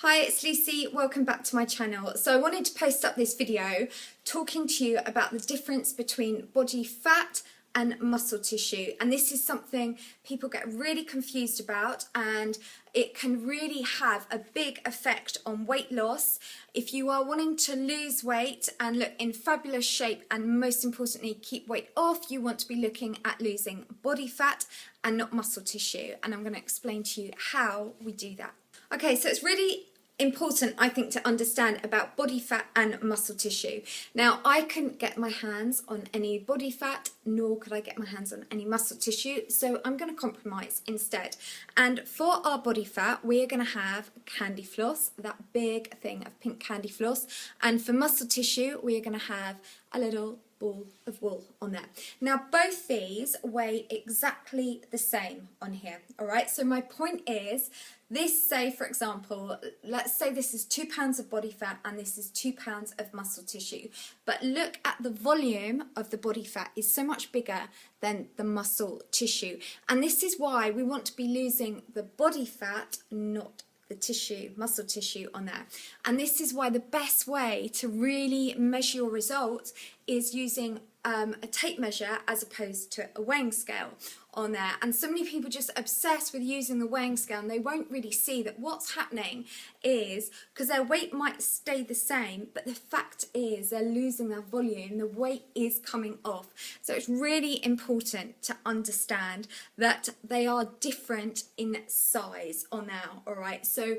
Hi, it's Lucy. Welcome back to my channel. So I wanted to post up this video talking to you about the difference between body fat and muscle tissue, and this is something people get really confused about, and it can really have a big effect on weight loss. If you are wanting to lose weight and look in fabulous shape, and most importantly keep weight off, you want to be looking at losing body fat and not muscle tissue, and I'm going to explain to you how we do that. Okay, so it's really important, I think, to understand about body fat and muscle tissue. Now, I couldn't get my hands on any body fat, nor could I get my hands on any muscle tissue, so I'm going to compromise instead. And for our body fat, we're going to have candy floss, that big thing of pink candy floss, and for muscle tissue, we're going to have a little ball of wool on there. Now, both these weigh exactly the same on here, all right? So my point is, this, say for example, let's say this is 2 pounds of body fat and this is 2 pounds of muscle tissue, but look at the volume of the body fat is so much bigger than the muscle tissue, and this is why we want to be losing the body fat, not the tissue, muscle tissue on there. And this is why the best way to really measure your results is using a tape measure as opposed to a weighing scale on there. And so many people just obsess with using the weighing scale, and they won't really see that what's happening is, because their weight might stay the same, but the fact is they're losing their volume, the weight is coming off. So it's really important to understand that they are different in size on there, alright? So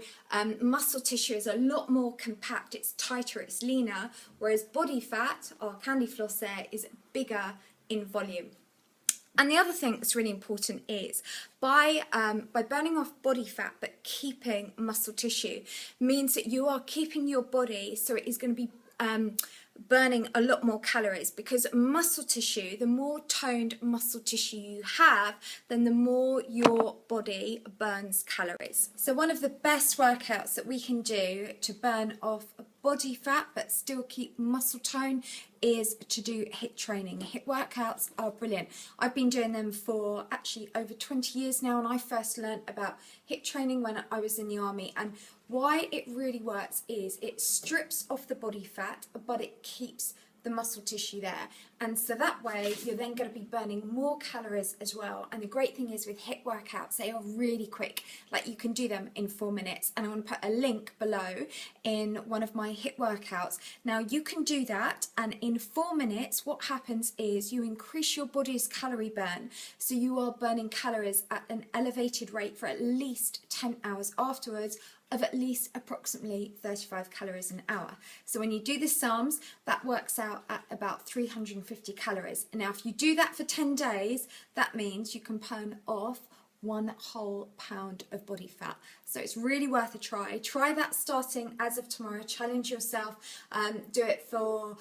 muscle tissue is a lot more compact, it's tighter, it's leaner, whereas body fat, or candy floss there, is bigger in volume. And the other thing that's really important is by burning off body fat but keeping muscle tissue means that you are keeping your body so it is going to be burning a lot more calories, because muscle tissue, the more toned muscle tissue you have, then the more your body burns calories. So one of the best workouts that we can do to burn off body fat but still keep muscle tone is to do HIIT training. HIIT workouts are brilliant. I've been doing them for actually over 20 years now, and I first learned about HIIT training when I was in the army, and why it really works is it strips off the body fat but it keeps the muscle tissue there, and so that way you're then going to be burning more calories as well. And the great thing is with HIIT workouts, they are really quick, like you can do them in 4 minutes, and I want to put a link below in one of my HIIT workouts. Now you can do that, and in 4 minutes what happens is you increase your body's calorie burn, so you are burning calories at an elevated rate for at least 10 hours afterwards, of at least approximately 35 calories an hour. So when you do the sums, that works out at about 350 calories. And now if you do that for 10 days, that means you can burn off 1 whole pound of body fat. So it's really worth a try. Try that starting as of tomorrow. Challenge yourself. Do it for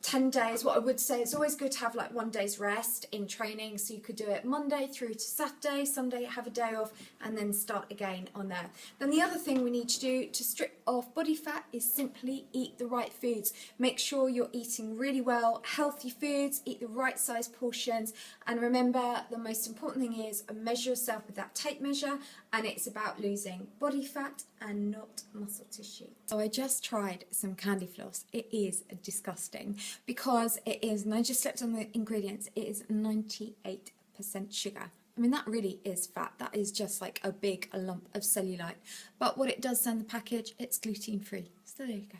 10 days. What I would say, it's always good to have like 1 day's rest in training, so you could do it Monday through to Saturday, Sunday have a day off, and then start again on there. Then the other thing we need to do to strip off body fat is simply eat the right foods. Make sure you're eating really well, healthy foods, eat the right size portions, and remember the most important thing is measure yourself with that tape measure, and it's about losing body fat and not muscle tissue. So I just tried some candy floss. It is disgusting because it is, and I just looked on the ingredients, it is 98% sugar. I mean, that really is fat. That is just like a big lump of cellulite. But what it does say on the package, it's gluten free. So there you go.